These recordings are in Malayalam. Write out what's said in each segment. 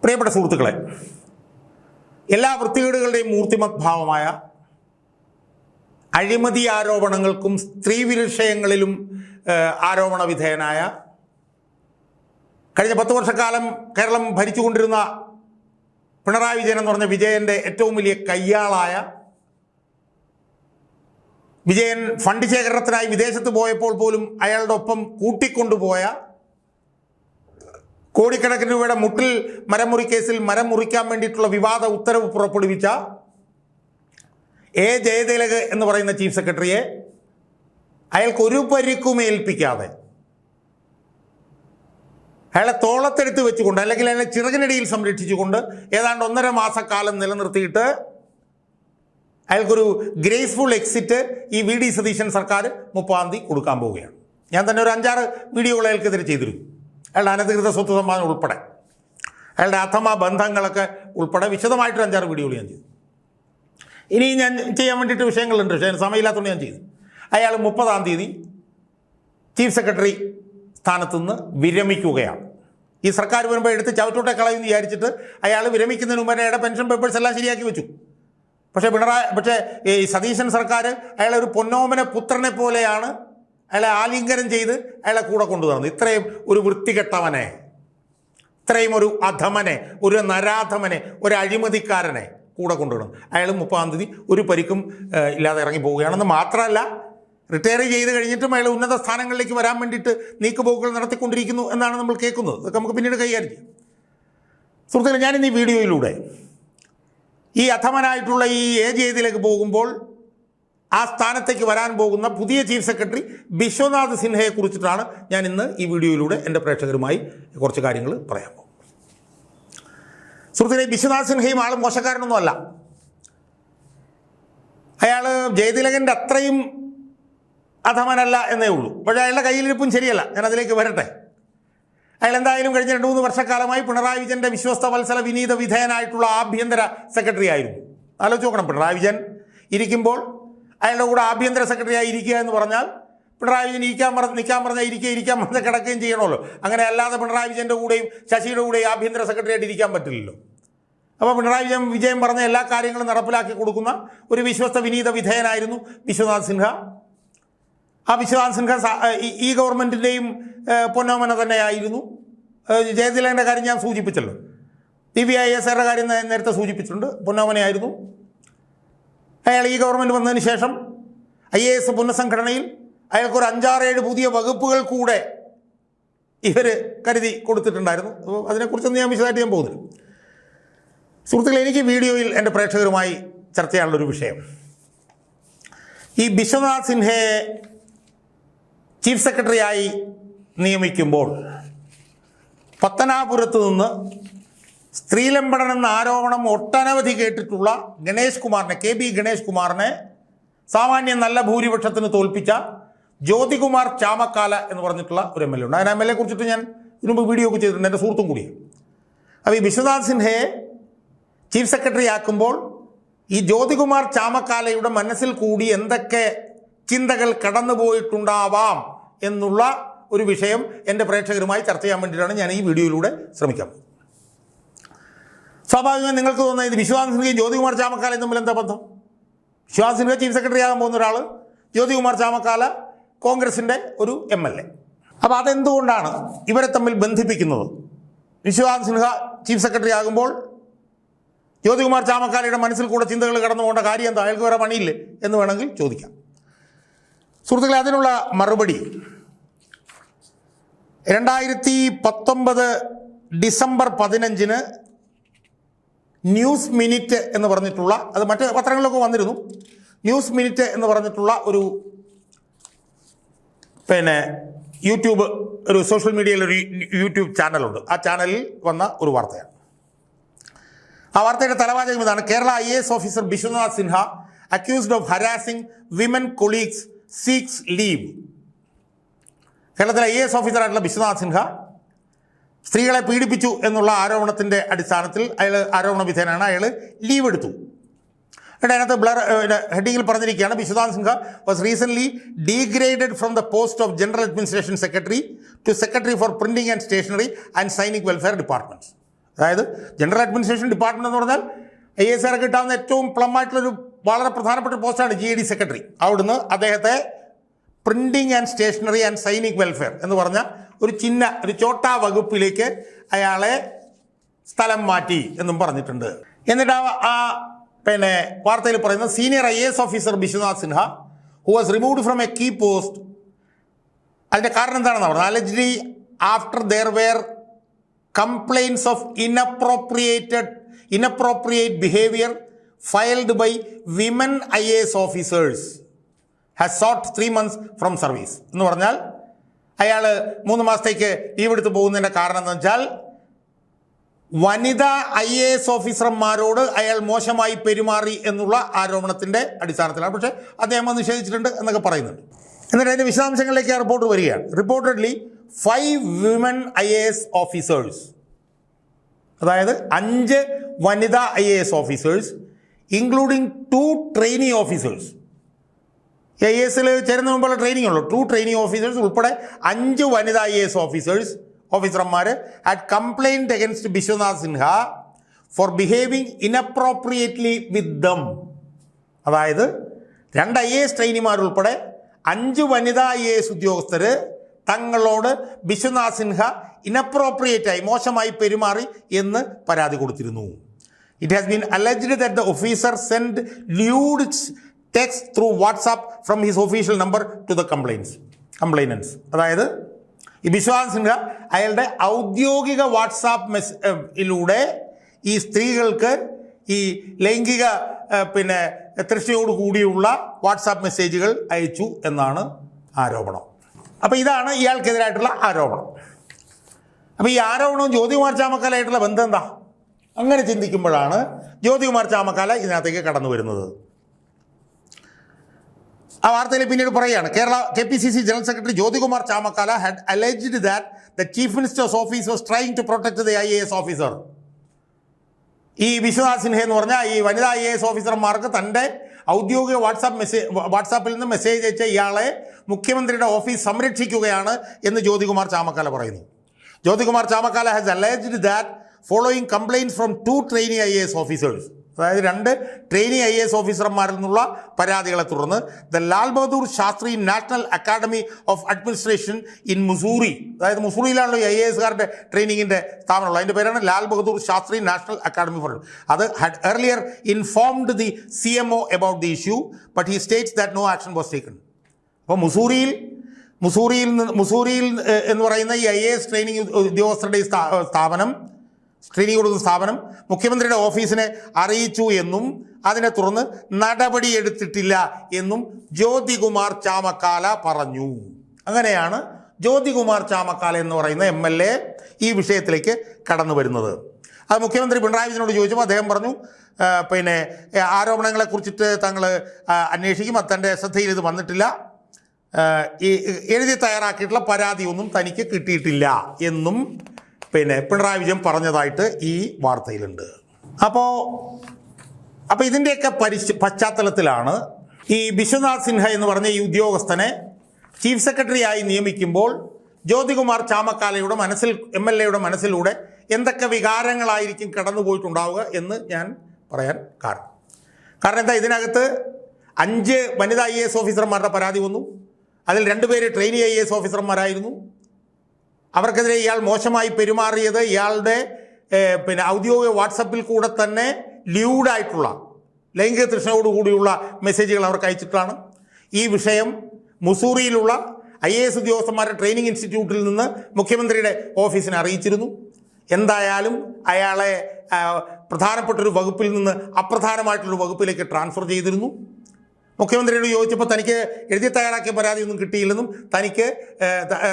പ്രിയപ്പെട്ട സുഹൃത്തുക്കളെ, എല്ലാ വൃത്തികേടുകളുടെയും മൂർത്തിമദ്ഭാവമായ അഴിമതി ആരോപണങ്ങൾക്കും സ്ത്രീവിഷയങ്ങളിലും ആരോപണ വിധേയനായ കഴിഞ്ഞ 10 വർഷക്കാലം കേരളം ഭരിച്ചുകൊണ്ടിരുന്ന പിണറായി വിജയൻ എന്ന് പറഞ്ഞ വിജയൻ്റെ ഏറ്റവും വലിയ കയ്യാളായ വിജയൻ ഫണ്ട് ശേഖരണത്തിനായി വിദേശത്ത് പോയപ്പോൾ പോലും അയാളുടെ ഒപ്പം കൂട്ടിക്കൊണ്ടുപോയ കോടിക്കണക്കിന് രൂപയുടെ മുട്ടിൽ മരം മുറി കേസിൽ മരം മുറിക്കാൻ വേണ്ടിയിട്ടുള്ള വിവാദ ഉത്തരവ് പുറപ്പെടുവിച്ച എ ജയതിലക് എന്ന് പറയുന്ന ചീഫ് സെക്രട്ടറിയെ അയാൾക്ക് ഒരു പരിക്കും ഏൽപ്പിക്കാതെ അയാളെ തോളത്തെടുത്ത് വെച്ചുകൊണ്ട് അല്ലെങ്കിൽ അയാളെ ചിറകിനടിയിൽ സംരക്ഷിച്ചുകൊണ്ട് ഏതാണ്ട് 1.5 മാസക്കാലം നിലനിർത്തിയിട്ട് അയാൾക്കൊരു ഗ്രേസ്ഫുൾ എക്സിറ്റ് ഈ വി ഡി സതീശൻ സർക്കാർ 30-ാം തീയതി കൊടുക്കാൻ പോവുകയാണ്. ഞാൻ തന്നെ ഒരു 5-6 വീഡിയോകൾ അയാൾക്കെതിരെ ചെയ്തിരുന്നു. അയാളുടെ അനധികൃത സ്വത്ത് സമ്പാദനം ഉൾപ്പെടെ അയാളുടെ അഥമ ബന്ധങ്ങളൊക്കെ ഉൾപ്പെടെ വിശദമായിട്ടൊരു 5-6 വീഡിയോകൾ ഞാൻ ചെയ്തു. ഇനി ഞാൻ ചെയ്യാൻ വേണ്ടിയിട്ട് വിഷയങ്ങളുണ്ട്, പക്ഷേ സമയമില്ലാത്തതുകൊണ്ട് ഞാൻ ചെയ്തു. അയാൾ 30-ാം തീയതി ചീഫ് സെക്രട്ടറി സ്ഥാനത്തുനിന്ന് വിരമിക്കുകയാണ്. ഈ സർക്കാർ വരുമ്പോൾ എടുത്ത് ചവിട്ടോട്ടെ കളയുമെന്ന് വിചാരിച്ചിട്ട് അയാൾ വിരമിക്കുന്നതിന് മുമ്പ് അയാളുടെ പെൻഷൻ പേപ്പേഴ്സ് എല്ലാം ശരിയാക്കി വെച്ചു. പക്ഷേ ഈ സതീശൻ സർക്കാർ അയാളെ ഒരു പൊന്നോമന പുത്രനെ പോലെയാണ് അയാളെ ആലിംഗനം ചെയ്ത് അയാളെ കൂടെ കൊണ്ടുവന്നത്. ഇത്രയും ഒരു വൃത്തികെട്ടവനെ, ഇത്രയും ഒരു അധമനെ, ഒരു നരാധമനെ, ഒരു അഴിമതിക്കാരനെ കൂടെ കൊണ്ടുവരണം. അയാൾ 30-ാം തീയതി ഒരു പരിക്കും ഇല്ലാതെ ഇറങ്ങി പോവുകയാണെന്ന് മാത്രമല്ല, റിട്ടയർ ചെയ്ത് കഴിഞ്ഞിട്ടും അയാൾ ഉന്നത സ്ഥാനങ്ങളിലേക്ക് വരാൻ വേണ്ടിയിട്ട് നീക്കുപോക്കുകൾ നടത്തിക്കൊണ്ടിരിക്കുന്നു എന്നാണ് നമ്മൾ കേൾക്കുന്നത്. അതൊക്കെ നമുക്ക് പിന്നീട് കൈകാര്യം ചെയ്യാം. സുഹൃത്തുക്കളെ, ഞാനിന്ന് ഈ വീഡിയോയിലൂടെ ഈ അധമനായിട്ടുള്ള ഈ എ ജയതിലേക്ക് പോകുമ്പോൾ ആ സ്ഥാനത്തേക്ക് വരാൻ പോകുന്ന പുതിയ ചീഫ് സെക്രട്ടറി ബിശ്വനാഥ് സിൻഹയെ കുറിച്ചിട്ടാണ് ഞാൻ ഇന്ന് ഈ വീഡിയോയിലൂടെ എൻ്റെ പ്രേക്ഷകരുമായി കുറച്ച് കാര്യങ്ങൾ പറയാൻ പോകും. സുഹൃത്തുക്കളെ, ബിശ്വനാഥ് സിൻഹയും ആൾ മോശക്കാരനൊന്നും അല്ല. അയാൾ ജയതിലകൻ്റെ അത്രയും അധമനല്ല എന്നേ ഉള്ളൂ. പക്ഷേ അയാളുടെ കയ്യിലിരിപ്പും ശരിയല്ല. ഞാൻ അതിലേക്ക് വരട്ടെ. അയാൾ എന്തായാലും കഴിഞ്ഞ 2-3 വർഷക്കാലമായി പിണറായി വിജയൻ്റെ വിശ്വസ്ത വത്സല വിനീത വിധേയനായിട്ടുള്ള ആഭ്യന്തര സെക്രട്ടറി ആയിരുന്നു. ആലോചിച്ച് നോക്കണം, പിണറായി വിജയൻ ഇരിക്കുമ്പോൾ അയാളുടെ കൂടെ ആഭ്യന്തര സെക്രട്ടറി ആയി ഇരിക്കുക എന്ന് പറഞ്ഞാൽ പിണറായി വിജയൻ നിൽക്കാൻ പറഞ്ഞാൽ ഇരിക്കാൻ പറഞ്ഞാൽ കിടക്കുകയും ചെയ്യണമല്ലോ. അങ്ങനെ അല്ലാതെ പിണറായി വിജയൻ്റെ കൂടെയും ശശിയുടെ കൂടെയും ആഭ്യന്തര സെക്രട്ടറി ആയിട്ട് ഇരിക്കാൻ പറ്റില്ലല്ലോ. അപ്പോൾ പിണറായി വിജയൻ പറഞ്ഞ എല്ലാ കാര്യങ്ങളും നടപ്പിലാക്കി കൊടുക്കുന്ന ഒരു വിശ്വസ്ത വിനീത വിധേയനായിരുന്നു വിശ്വനാഥ് സിൻഹ. ആ വിശ്വനാഥ് സിൻഹ ഈ ഗവൺമെൻറ്റിൻ്റെയും പൊന്നോമന തന്നെയായിരുന്നു. ജയതിലകൻ്റെ കാര്യം ഞാൻ സൂചിപ്പിച്ചല്ലോ. DBISരുടെ കാര്യം നേരത്തെ സൂചിപ്പിച്ചിട്ടുണ്ട്. പൊന്നോമനയായിരുന്നു. അയാൾ ഈ ഗവൺമെൻറ് വന്നതിന് ശേഷം IAS പുനഃസംഘടനയിൽ അയാൾക്കൊരു 5-6-7 പുതിയ വകുപ്പുകൾ കൂടെ ഇവർ കരുതി കൊടുത്തിട്ടുണ്ടായിരുന്നു. അതിനെക്കുറിച്ചൊന്നും ഞാൻ വിശദമായിട്ട് ഞാൻ പോകുന്നില്ല. സുഹൃത്തുക്കളെ, എനിക്ക് വീഡിയോയിൽ എൻ്റെ പ്രേക്ഷകരുമായി ചർച്ച ചെയ്യാനുള്ളൊരു വിഷയം, ഈ ബിശ്വനാഥ് സിൻഹയെ ചീഫ് സെക്രട്ടറിയായി നിയമിക്കുമ്പോൾ പത്തനാപുരത്ത് നിന്ന് സ്ത്രീലംബടനം എന്ന ആരോപണം ഒട്ടനവധി കേട്ടിട്ടുള്ള KB ഗണേഷ് കുമാറിനെ സാമാന്യം നല്ല ഭൂരിപക്ഷത്തിന് തോൽപ്പിച്ച ജ്യോതികുമാർ ചാമക്കാല എന്ന് പറഞ്ഞിട്ടുള്ള ഒരു MLA ഉണ്ട്. ആ MLA കുറിച്ചിട്ട് ഞാൻ ഇതിനു മുമ്പ് വീഡിയോ ഒക്കെ ചെയ്തിട്ടുണ്ട്, എൻ്റെ സുഹൃത്തും കൂടിയാണ്. അപ്പോൾ ഈ ബിശ്വനാഥ് സിൻഹയെ ചീഫ് സെക്രട്ടറി ആക്കുമ്പോൾ ഈ ജ്യോതികുമാർ ചാമക്കാലയുടെ മനസ്സിൽ കൂടി എന്തൊക്കെ ചിന്തകൾ കടന്നുപോയിട്ടുണ്ടാവാം എന്നുള്ള ഒരു വിഷയം എൻ്റെ പ്രേക്ഷകരുമായി ചർച്ച ചെയ്യാൻ വേണ്ടിയിട്ടാണ് ഞാൻ ഈ വീഡിയോയിലൂടെ ശ്രമിക്കാം. സ്വാഭാവികമായി നിങ്ങൾക്ക് തോന്നുന്നത് ഇത് വിശ്വനാഥ് സിൻഹയും ജ്യോതികുമാർ ചാമക്കാലയും തമ്മിൽ എന്താ ബന്ധം? വിശ്വനാഥ് സിൻഹ ചീഫ് സെക്രട്ടറി ആകാൻ പോകുന്ന ഒരാൾ, ജ്യോതികുമാർ ചാമക്കാല കോൺഗ്രസിൻ്റെ ഒരു MLA. അപ്പോൾ അതെന്തുകൊണ്ടാണ് ഇവരെ തമ്മിൽ ബന്ധിപ്പിക്കുന്നത്? വിശ്വനാഥ് സിൻഹ ചീഫ് സെക്രട്ടറി ആകുമ്പോൾ ജ്യോതികുമാർ ചാമക്കാലയുടെ മനസ്സിൽ കൂടെ ചിന്തകൾ കടന്നു പോകേണ്ട കാര്യം എന്താ? അയാൾക്ക് വേറെ പണിയില്ലേ എന്ന് വേണമെങ്കിൽ ചോദിക്കാം. സുഹൃത്തുക്കളെ, അതിനുള്ള മറുപടി 2019 ഡിസംബർ 15 ന്യൂസ് മിനിറ്റ് എന്ന് പറഞ്ഞിട്ടുള്ള, അത് മറ്റ് പത്രങ്ങളിലൊക്കെ വന്നിരുന്നു, ന്യൂസ് മിനിറ്റ് എന്ന് പറഞ്ഞിട്ടുള്ള ഒരു യൂട്യൂബ് ഒരു സോഷ്യൽ മീഡിയയിൽ ഒരു യൂട്യൂബ് ചാനലുണ്ട്. ആ ചാനലിൽ വന്ന ഒരു വാർത്തയാണ്. ആ വാർത്തയുടെ തലവാചകം ഇതാണ്: Kerala IAS officer Biswanath Sinha accused of harassing women colleagues seeks leave. കേരളത്തിലെ IAS ഓഫീസറായിട്ടുള്ള ബിശ്വനാഥ് സിൻഹ സ്ത്രീകളെ പീഡിപ്പിച്ചു എന്നുള്ള ആരോപണത്തിൻ്റെ അടിസ്ഥാനത്തിൽ ആരോപണ വിധേയനാണ് അയാൾ ലീവ് എടുത്തു. അതിനകത്ത് ഹെഡിങ്ങിൽ പറഞ്ഞിരിക്കുകയാണ്, Biswanath Sinha was recently degraded from the post of general administration secretary to secretary for printing and stationery and Sainik welfare departments. അതായത് ജനറൽ അഡ്മിനിസ്ട്രേഷൻ ഡിപ്പാർട്ട്മെൻറ്റ് എന്ന് പറഞ്ഞാൽ IAS കിട്ടാവുന്ന ഏറ്റവും പ്ലമ്മായിട്ടുള്ളൊരു വളരെ പ്രധാനപ്പെട്ട പോസ്റ്റാണ് GAD സെക്രട്ടറി. അവിടുന്ന് അദ്ദേഹത്തെ printing and stationery and Sainik welfare എന്ന് പറഞ്ഞ ഒരു ചോട്ടാ വകുപ്പിലേക്ക് അയാളെ സ്ഥലം മാറ്റി എന്നും പറഞ്ഞിട്ടുണ്ട്. എന്നിട്ട് വാർത്തയിൽ പറയുന്നത് senior IAS officer Biswanath Sinha who was removed from a key post. അതിൻ്റെ കാരണം എന്താണെന്ന് പറഞ്ഞത് allegedly after there were complaints of inappropriate behavior filed by women IAS officers has sought 3 months from service. എന്ന് പറഞ്ഞാൽ അയാൾ 3 മാസത്തേക്ക് ലീവ് എടുത്ത് പോകുന്നതിൻ്റെ കാരണം എന്ന് വെച്ചാൽ വനിതാ IAS ഓഫീസർമാരോട് അയാൾ മോശമായി പെരുമാറി എന്നുള്ള ആരോപണത്തിൻ്റെ അടിസ്ഥാനത്തിലാണ്. പക്ഷേ അദ്ദേഹം അത് നിഷേധിച്ചിട്ടുണ്ട് എന്നൊക്കെ പറയുന്നുണ്ട്. എന്നിട്ട് അതിൻ്റെ വിശദാംശങ്ങളിലേക്ക് ആ റിപ്പോർട്ട് വരികയാണ്. റിപ്പോർട്ടഡ്ലി 5 women IAS ഓഫീസേഴ്സ്, അതായത് 5 വനിതാ IAS officers including 2 trainee officers. IASൽ ചേരുന്ന മുമ്പുള്ള ട്രെയിനിങ് ഉള്ളൂ. 2 ട്രെയിനി ഓഫീസേഴ്സ് ഉൾപ്പെടെ 5 വനിതാ IAS ഓഫീസർമാർ had complained against Biswanath Sinha for behaving inappropriately with them. അതായത് 2 IAS ട്രെയിനിമാരുൾപ്പെടെ 5 വനിതാ IAS ഉദ്യോഗസ്ഥർ തങ്ങളോട് ബിശ്വനാഥ് സിൻഹ ഇനപ്രോപ്രിയേറ്റായി മോശമായി പെരുമാറി എന്ന് പരാതി കൊടുത്തിരുന്നു. It has been alleged that the officer send lewd text through WhatsApp from his official number to the complainants. അതായത് ഈ ബിശ്വനാഥ് സിൻഹ അയാളുടെ ഔദ്യോഗിക വാട്സാപ്പിലൂടെ ഈ സ്ത്രീകൾക്ക് ഈ ലൈംഗിക തൃഷ്ണയോട് കൂടിയുള്ള വാട്സാപ്പ് മെസ്സേജുകൾ അയച്ചു എന്നാണ് ആരോപണം. അപ്പോൾ ഇതാണ് ഇയാൾക്കെതിരായിട്ടുള്ള ആരോപണം. അപ്പോൾ ഈ ആരോപണവും ജ്യോതികുമാർ ചാമക്കാലയായിട്ടുള്ള ബന്ധം എന്താ? അങ്ങനെ ചിന്തിക്കുമ്പോഴാണ് ജ്യോതികുമാർ ചാമക്കാല ഇതിനകത്തേക്ക് കടന്നു വരുന്നത്. ആ വാർത്തയിൽ പിന്നീട് പറയുകയാണ്, Kerala KPCC general secretary Jyothikumar Chamakkala had alleged that the chief minister's office was trying to protect the IAS officer. ഈ വിശ്വനാഥ് സിൻഹ എന്ന് പറഞ്ഞാൽ ഈ വനിതാ IAS ഓഫീസർമാർക്ക് തൻ്റെ ഔദ്യോഗിക വാട്സാപ്പിൽ നിന്ന് മെസ്സേജ് അയച്ച ഇയാളെ മുഖ്യമന്ത്രിയുടെ ഓഫീസ് സംരക്ഷിക്കുകയാണ് എന്ന് ജ്യോതികുമാർ ചാമക്കാല പറയുന്നു. Jyothikumar Chamakkala has alleged that following complaints from 2 trainee IAS officers, അതായത് 2 ട്രെയിനി IAS ഓഫീസർമാരിൽ നിന്നുള്ള പരാതികളെ തുടർന്ന് the Lal Bahadur Shastri National Academy of Administration in Mussoorie, അതായത് മുസൂറിയിലാണല്ലോ ഈ IASകാരുടെ ട്രെയിനിങ്ങിൻ്റെ സ്ഥാപനമുള്ളത്, അതിൻ്റെ പേരാണ് Lal Bahadur Shastri National Academy for, അത് had earlier informed the CMO about the issue but he states that no action was taken. അപ്പോൾ മുസൂറിയിൽ എന്ന് പറയുന്ന ഈ IAS ട്രെയിനിങ് ഉദ്യോഗസ്ഥരുടെ ട്രെയിനിങ് കൊടുക്കുന്ന സ്ഥാപനം മുഖ്യമന്ത്രിയുടെ ഓഫീസിനെ അറിയിച്ചു എന്നും അതിനെ തുടർന്ന് നടപടിയെടുത്തിട്ടില്ല എന്നും ജ്യോതികുമാർ ചാമക്കാല പറഞ്ഞു. അങ്ങനെയാണ് ജ്യോതികുമാർ ചാമക്കാല എന്ന് പറയുന്ന MLA ഈ വിഷയത്തിലേക്ക് കടന്നു വരുന്നത്. അത് മുഖ്യമന്ത്രി പിണറായി വിജയനോട് ചോദിച്ചപ്പോൾ അദ്ദേഹം പറഞ്ഞു, ആരോപണങ്ങളെക്കുറിച്ചിട്ട് തങ്ങൾ അന്വേഷിക്കും, അത് തൻ്റെ ശ്രദ്ധയിൽ ഇത് വന്നിട്ടില്ല, ഈ എഴുതി തയ്യാറാക്കിയിട്ടുള്ള പരാതിയൊന്നും തനിക്ക് കിട്ടിയിട്ടില്ല എന്നും പിണറായി വിജയൻ പറഞ്ഞതായിട്ട് ഈ വാർത്തയിലുണ്ട്. അപ്പോൾ ഇതിൻ്റെയൊക്കെ പശ്ചാത്തലത്തിലാണ് ഈ ബിശ്വനാഥ് സിൻഹ എന്ന് പറഞ്ഞ ഈ ഉദ്യോഗസ്ഥനെ ചീഫ് സെക്രട്ടറിയായി നിയമിക്കുമ്പോൾ ജ്യോതികുമാർ ചാമക്കാലയുടെ MLAയുടെ മനസ്സിലൂടെ എന്തൊക്കെ വികാരങ്ങളായിരിക്കും കടന്നുപോയിട്ടുണ്ടാവുക എന്ന് ഞാൻ പറയാൻ കാരണം എന്താ, ഇതിനകത്ത് 5 വനിതാ IAS ഓഫീസർമാരുടെ പരാതി വന്നു. അതിൽ 2 പേര് ട്രെയിനി IAS ഓഫീസർമാരായിരുന്നു. അവർക്കെതിരെ ഇയാൾ മോശമായി പെരുമാറിയത് ഇയാളുടെ ഔദ്യോഗിക വാട്സപ്പിൽ കൂടെ തന്നെ ലീഡായിട്ടുള്ള ലൈംഗിക തൃഷ്ണയോടുകൂടിയുള്ള മെസ്സേജുകൾ അവർക്ക് അയച്ചിട്ടാണ്. ഈ വിഷയം മുസൂറിയിലുള്ള IAS ഉദ്യോഗസ്ഥന്മാരുടെ ട്രെയിനിങ് ഇൻസ്റ്റിറ്റ്യൂട്ടിൽ നിന്ന് മുഖ്യമന്ത്രിയുടെ ഓഫീസിനെ അറിയിച്ചിരുന്നു. എന്തായാലും അയാളെ പ്രധാനപ്പെട്ടൊരു വകുപ്പിൽ നിന്ന് അപ്രധാനമായിട്ടുള്ളൊരു വകുപ്പിലേക്ക് ട്രാൻസ്ഫർ ചെയ്തിരുന്നു. മുഖ്യമന്ത്രിയോട് ചോദിച്ചപ്പോൾ തനിക്ക് എഴുതി തയ്യാറാക്കിയ പരാതിയൊന്നും കിട്ടിയില്ലെന്നും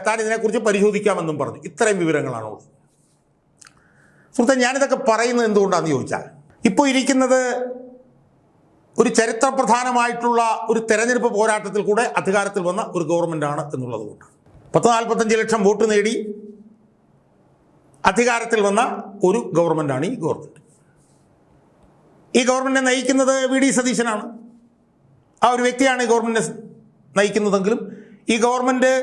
താൻ ഇതിനെക്കുറിച്ച് പരിശോധിക്കാമെന്നും പറഞ്ഞു. ഇത്രയും വിവരങ്ങളാണുള്ളത്. സുഹൃത്തെ, ഞാനിതൊക്കെ പറയുന്നത് എന്തുകൊണ്ടാണെന്ന് ചോദിച്ചാൽ, ഇപ്പോൾ ഇരിക്കുന്നത് ഒരു ചരിത്രപ്രധാനമായിട്ടുള്ള ഒരു തെരഞ്ഞെടുപ്പ് പോരാട്ടത്തിൽ കൂടെ അധികാരത്തിൽ വന്ന ഒരു ഗവൺമെൻറ്റാണ് എന്നുള്ളത് കൊണ്ടാണ്. 45 ലക്ഷം വോട്ട് നേടി അധികാരത്തിൽ വന്ന ഒരു ഗവൺമെൻറ്റാണ് ഈ ഗവൺമെൻറ്. ഈ ഗവൺമെൻറ്റിനെ നയിക്കുന്നത് VD സതീശനാണ്. ആ ഒരു വ്യക്തിയാണ് ഈ ഗവൺമെൻറ്റിനെ നയിക്കുന്നതെങ്കിലും ഈ ഗവൺമെൻറ്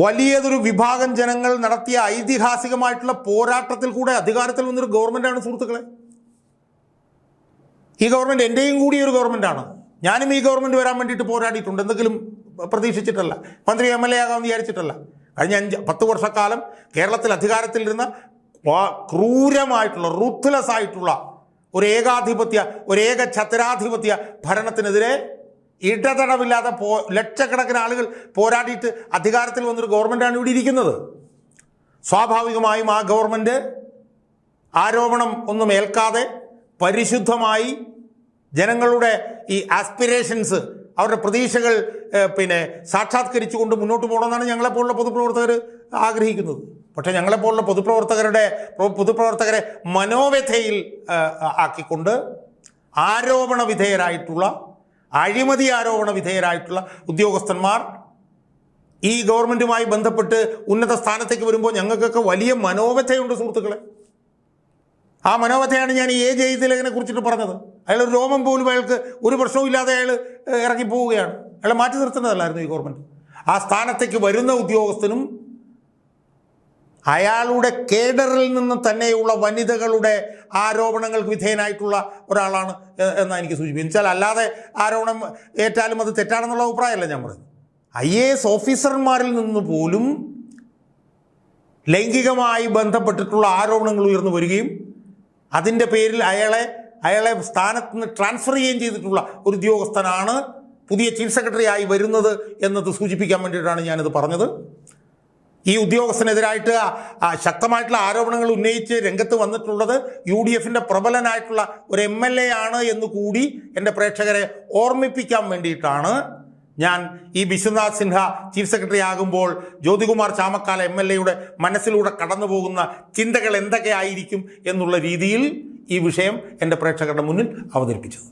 വലിയതൊരു വിഭാഗം ജനങ്ങൾ നടത്തിയ ഐതിഹാസികമായിട്ടുള്ള പോരാട്ടത്തിൽ കൂടെ അധികാരത്തിൽ വന്നൊരു ഗവൺമെൻറ്റാണ് സുഹൃത്തുക്കളെ. ഈ ഗവൺമെൻറ് എൻ്റെയും കൂടി ഒരു ഗവൺമെൻറ്റാണ്. ഞാനും ഈ ഗവൺമെൻറ് വരാൻ വേണ്ടിയിട്ട് പോരാടിയിട്ടുണ്ട്. എന്തെങ്കിലും പ്രതീക്ഷിച്ചിട്ടല്ല, മന്ത്രി MLA ആകാമെന്ന് വിചാരിച്ചിട്ടല്ല. കഴിഞ്ഞ 10 വർഷക്കാലം കേരളത്തിൽ അധികാരത്തിലിരുന്ന ക്രൂരമായിട്ടുള്ള റൂത്ത്ലെസ് ആയിട്ടുള്ള ഒരു ഏക ഛത്രാധിപത്യ ഭരണത്തിനെതിരെ ഇടതടവില്ലാതെ ലക്ഷക്കണക്കിന് ആളുകൾ പോരാടിയിട്ട് അധികാരത്തിൽ വന്നൊരു ഗവൺമെൻറ്റാണ് ഇവിടെ ഇരിക്കുന്നത്. സ്വാഭാവികമായും ആ ഗവൺമെൻറ് ആരോപണം ഒന്നും ഏൽക്കാതെ പരിശുദ്ധമായി ജനങ്ങളുടെ ഈ ആസ്പിറേഷൻസ്, അവരുടെ പ്രതീക്ഷകൾ സാക്ഷാത്കരിച്ചുകൊണ്ട് മുന്നോട്ട് പോകണമെന്നാണ് ഞങ്ങളെപ്പോലുള്ള പൊതുപ്രവർത്തകർ ആഗ്രഹിക്കുന്നത്. പക്ഷേ ഞങ്ങളെപ്പോലുള്ള പൊതുപ്രവർത്തകരെ മനോവ്യഥയിൽ ആക്കിക്കൊണ്ട് അഴിമതി ആരോപണ വിധേയരായിട്ടുള്ള ഉദ്യോഗസ്ഥന്മാർ ഈ ഗവൺമെൻറ്റുമായി ബന്ധപ്പെട്ട് ഉന്നത സ്ഥാനത്തേക്ക് വരുമ്പോൾ ഞങ്ങൾക്കൊക്കെ വലിയ മനോവ്യഥയുണ്ട് സുഹൃത്തുക്കളെ. ആ മനോവ്യഥയാണ് ഞാൻ ഈ ജയതിലകനെ കുറിച്ചിട്ട് പറഞ്ഞത്. അയാൾ ഒരു രോമം പോലും അയാൾക്ക് ഒരു പ്രശ്നവും ഇല്ലാതെ അയാൾ ഇറങ്ങിപ്പോവുകയാണ്. അയാളെ മാറ്റി നിർത്തേണ്ടതല്ലായിരുന്നു ഈ ഗവൺമെൻറ്. ആ സ്ഥാനത്തേക്ക് വരുന്ന ഉദ്യോഗസ്ഥനും അയാളുടെ കേഡറിൽ നിന്ന് തന്നെയുള്ള വനിതകളുടെ ആരോപണങ്ങൾക്ക് വിധേയനായിട്ടുള്ള ഒരാളാണ് എന്നാണ് എനിക്ക് സൂചിപ്പിച്ചാൽ, അല്ലാതെ ആരോപണം ഏറ്റാലും അത് തെറ്റാണെന്നുള്ള അഭിപ്രായമല്ല ഞാൻ പറയുന്നത്. IAS ഓഫീസർമാരിൽ നിന്ന് പോലും ലൈംഗികമായി ബന്ധപ്പെട്ടിട്ടുള്ള ആരോപണങ്ങൾ ഉയർന്നു വരികയും അതിൻ്റെ പേരിൽ അയാളെ സ്ഥാനത്ത് നിന്ന് ട്രാൻസ്ഫർ ചെയ്യുകയും ചെയ്തിട്ടുള്ള ഒരു ഉദ്യോഗസ്ഥനാണ് പുതിയ ചീഫ് സെക്രട്ടറി ആയി വരുന്നത് എന്നത് സൂചിപ്പിക്കാൻ വേണ്ടിയിട്ടാണ് ഞാനിത് പറഞ്ഞത്. ഈ ഉദ്യോഗസ്ഥനെതിരായിട്ട് ശക്തമായിട്ടുള്ള ആരോപണങ്ങൾ ഉന്നയിച്ച് രംഗത്ത് വന്നിട്ടുള്ളത് UDFൻ്റെ പ്രബലനായിട്ടുള്ള ഒരു MLA ആണ് എന്ന് കൂടി എൻ്റെ പ്രേക്ഷകരെ ഓർമ്മിപ്പിക്കാൻ വേണ്ടിയിട്ടാണ് ഞാൻ ഈ വിശ്വനാഥ് സിൻഹ ചീഫ് സെക്രട്ടറി ആകുമ്പോൾ ജ്യോതികുമാർ ചാമക്കാല MLAയുടെ മനസ്സിലൂടെ കടന്നു പോകുന്ന ചിന്തകൾ എന്തൊക്കെയായിരിക്കും എന്നുള്ള രീതിയിൽ ഈ വിഷയം എൻ്റെ പ്രേക്ഷകരുടെ മുന്നിൽ അവതരിപ്പിച്ചത്.